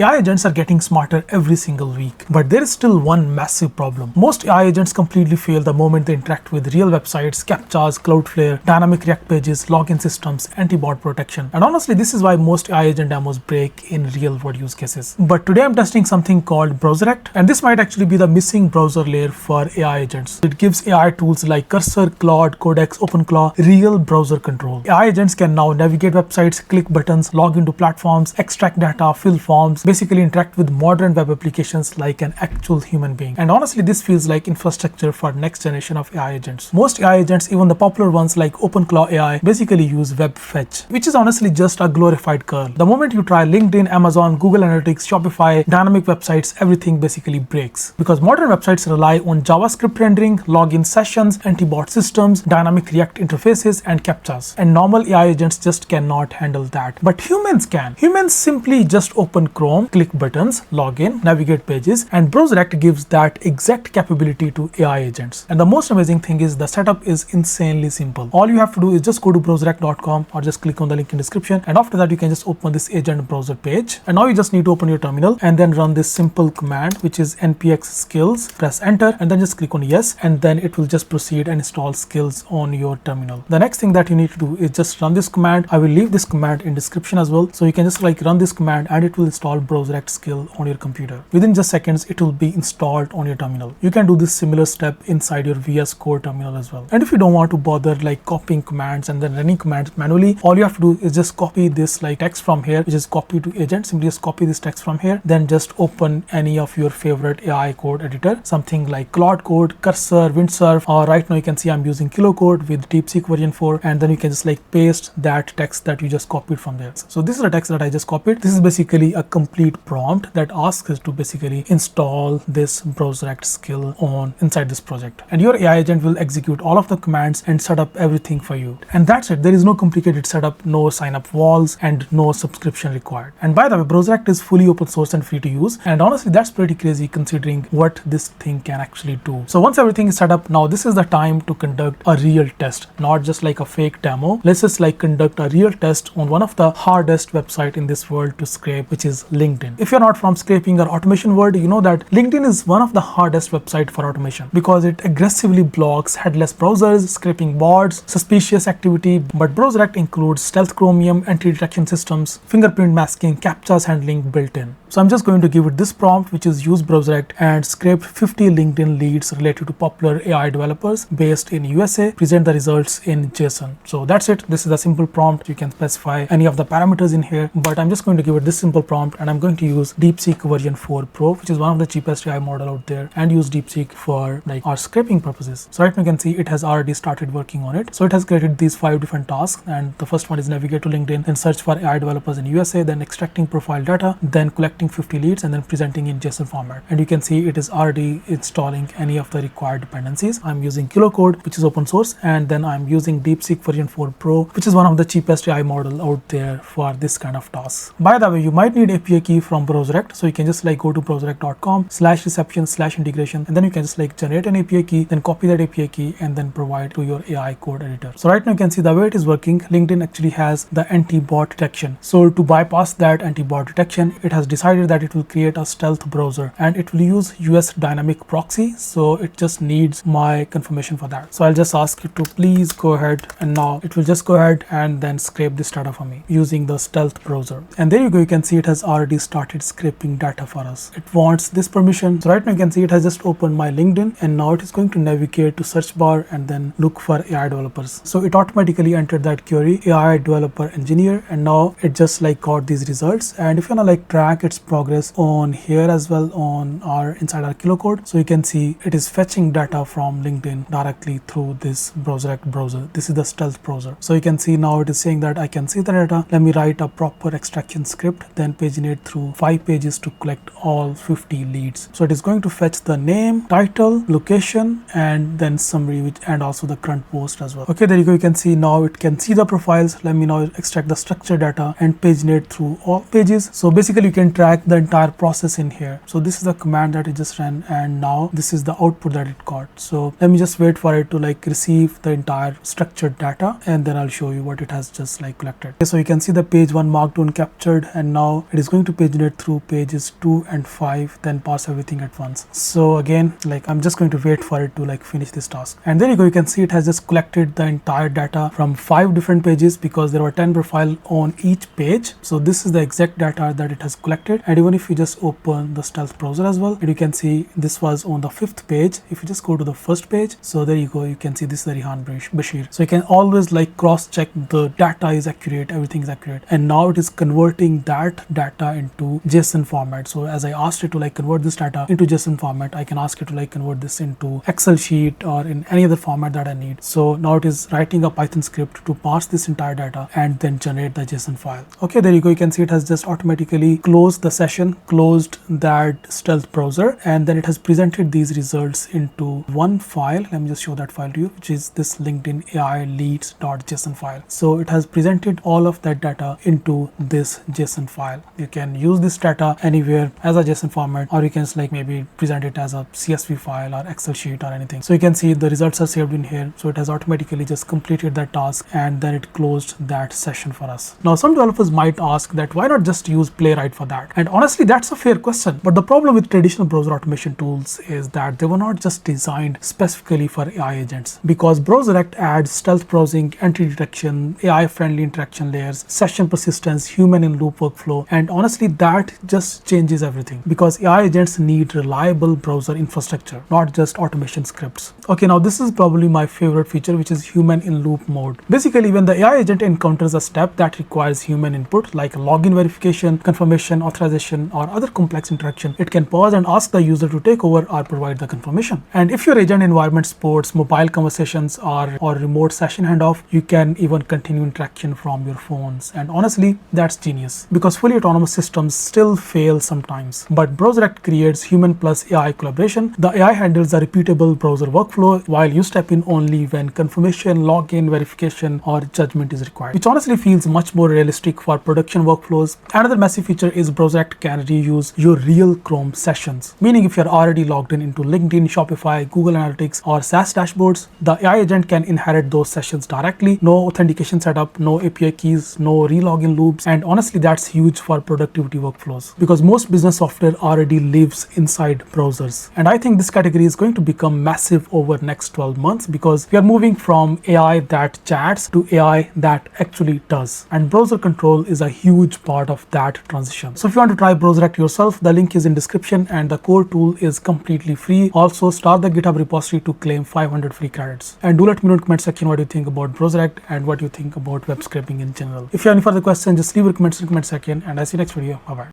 AI agents are getting smarter every single week, but there is still one massive problem. Most AI agents completely fail the moment they interact with real websites, CAPTCHAs, Cloudflare, dynamic React pages, login systems, anti-bot protection. And honestly, this is why most AI agent demos break in real-world use cases. But today I'm testing something called BrowserAct, and this might actually be the missing browser layer for AI agents. It gives AI tools like Cursor, Claude, Codex, OpenClaw real browser control. AI agents can now navigate websites, click buttons, log into platforms, extract data, fill forms, basically interact with modern web applications like an actual human being. And honestly, this feels like infrastructure for next generation of AI agents. Most AI agents, even the popular ones like OpenClaw AI, basically use web fetch, which is honestly just a glorified curl. The moment you try LinkedIn, Amazon, Google Analytics, Shopify, dynamic websites, everything basically breaks. Because modern websites rely on JavaScript rendering, login sessions, anti-bot systems, dynamic React interfaces, and CAPTCHAs. And normal AI agents just cannot handle that. But humans can. Humans simply just open Chrome, click buttons, log in, navigate pages, and BrowserAct gives that exact capability to AI agents. And the most amazing thing is the setup is insanely simple. All you have to do is just go to browseract.com or just click on the link in description, and after that you can just open this agent browser page. And now you just need to open your terminal and then run this simple command, which is npx skills, press enter, and then just click on yes, and then it will just proceed and install skills on your terminal. The next thing that you need to do is just run this command. I will leave this command in description as well, so you can just run this command and it will install BrowserAct skill on your computer. Within just seconds, it will be installed on your terminal. You can do this similar step inside your VS Code terminal as well. And if you don't want to bother copying commands and then running commands manually, all you have to do is just copy this text from here, which is copy to agent. Simply just copy this text from here, then just open any of your favorite AI code editor, something like Claude Code, Cursor, Windsurf, or right now you can see I'm using Code with DeepSeek version 4, and then you can just paste that text that you just copied from there. So this is the text that I just copied. This is basically a complete prompt that asks us to basically install this BrowserAct skill on inside this project, and your AI agent will execute all of the commands and set up everything for you. And that's it. There is no complicated setup, no sign up walls, and no subscription required. And by the way, BrowserAct is fully open source and free to use, and honestly that's pretty crazy considering what this thing can actually do. So once everything is set up, now this is the time to conduct a real test, not just a fake demo. Let's just conduct a real test on one of the hardest website in this world to scrape, which is LinkedIn. If you're not from scraping or automation world, you know that LinkedIn is one of the hardest website for automation because it aggressively blocks headless browsers, scraping bots, suspicious activity. But BrowserAct includes stealth chromium, anti-detection systems, fingerprint masking, CAPTCHAs handling built in. So I'm just going to give it this prompt, which is use BrowserAct and scrape 50 LinkedIn leads related to popular AI developers based in USA. Present the results in JSON. So that's it. This is a simple prompt. You can specify any of the parameters in here, but I'm just going to give it this simple prompt, and I'm going to use DeepSeek version 4 Pro, which is one of the cheapest AI model out there, and use DeepSeek for our scraping purposes. So right now you can see it has already started working on it. So it has created these 5 different tasks, and the first one is navigate to LinkedIn, then search for AI developers in USA, then extracting profile data, then collecting 50 leads, and then presenting in JSON format. And you can see it is already installing any of the required dependencies. I'm using Code, which is open source, and then I'm using DeepSeek version 4 Pro, which is one of the cheapest AI model out there for this kind of tasks. By the way, you might need API key from BrowserAct, so you can just go to browseract.com/reception/integration, and then you can just generate an API key, then copy that API key, and then provide to your AI code editor. So right now you can see the way it is working. LinkedIn actually has the anti-bot detection. So to bypass that anti-bot detection, it has decided that it will create a stealth browser, and it will use US dynamic proxy. So it just needs my confirmation for that. So I'll just ask it to please go ahead, and now it will just go ahead and then scrape this data for me using the stealth browser. And there you go. You can see it has already started scraping data for us. It wants this permission. So right now you can see it has just opened my LinkedIn, and now it is going to navigate to search bar and then look for AI developers. So it automatically entered that query, AI developer engineer, and now it just got these results. And if you wanna track its progress on here as well on our inside our Code, so you can see it is fetching data from LinkedIn directly through this BrowserAct browser. This is the stealth browser. So you can see now it is saying that I can see the data. Let me write a proper extraction script, then paginate through 5 pages to collect all 50 leads. So it is going to fetch the name, title, location, and then summary, and also the current post as well. Okay, there you go. You can see now it can see the profiles. Let me now extract the structured data and paginate through all pages. So basically you can track the entire process in here. So this is the command that it just ran, and now this is the output that it got. So let me just wait for it to receive the entire structured data, and then I'll show you what it has just collected. Okay, so you can see the page 1 markdown captured, and now it is going to to paginate through pages 2 and 5, then parse everything at once. So again, like I'm just going to wait for it to like finish this task. And there you go, you can see it has just collected the entire data from 5 different pages because there were 10 profile on each page. So this is the exact data that it has collected. And even if you just open the Stealth browser as well, and you can see this was on the 5th page. If you just go to the first page, so there you go, you can see this is the Rihan Bashir. So you can always like cross check the data is accurate, everything is accurate. And now it is converting that data into JSON format. So as I asked it to like convert this data into JSON format, I can ask it to like convert this into Excel sheet or in any other format that I need. So now it is writing a Python script to parse this entire data and then generate the JSON file. Okay, there you go, you can see it has just automatically closed the session, closed that Stealth browser, and then it has presented these results into one file. Let me just show that file to you, which is this LinkedIn AI leads.json file. So it has presented all of that data into this JSON file. You can use this data anywhere as a JSON format, or you can like maybe present it as a CSV file or Excel sheet or anything. So you can see the results are saved in here. So it has automatically just completed that task and then it closed that session for us. Now some developers might ask that why not just use Playwright for that? And honestly, that's a fair question. But the problem with traditional browser automation tools is that they were not just designed specifically for AI agents, because BrowserAct adds stealth browsing, entity detection, AI-friendly interaction layers, session persistence, human-in-loop workflow, and honestly, that just changes everything because AI agents need reliable browser infrastructure, not just automation scripts. Okay, now this is probably my favorite feature, which is human-in-loop mode. Basically, when the AI agent encounters a step that requires human input, like login verification, confirmation, authorization, or other complex interaction, it can pause and ask the user to take over or provide the confirmation. And if your agent environment supports mobile conversations or remote session handoff, you can even continue interaction from your phones. And honestly, that's genius because fully autonomous systems still fail sometimes. But BrowserAct creates human plus AI collaboration. The AI handles the repeatable browser workflow while you step in only when confirmation, login, verification, or judgment is required, which honestly feels much more realistic for production workflows. Another massive feature is BrowserAct can reuse your real Chrome sessions, meaning if you're already logged into LinkedIn, Shopify, Google Analytics, or SaaS dashboards, the AI agent can inherit those sessions directly. No authentication setup, no API keys, no relogin loops. And honestly, that's huge for productivity workflows because most business software already lives inside browsers. And I think this category is going to become massive over next 12 months because we are moving from AI that chats to AI that actually does. And browser control is a huge part of that transition. So if you want to try BrowserAct yourself, the link is in description and the core tool is completely free. Also, start the GitHub repository to claim 500 free credits. And do let me know in the comment section what you think about BrowserAct and what you think about web scraping in general. If you have any further questions, just leave a comment in the comment section and I'll see you next video. Bye bye.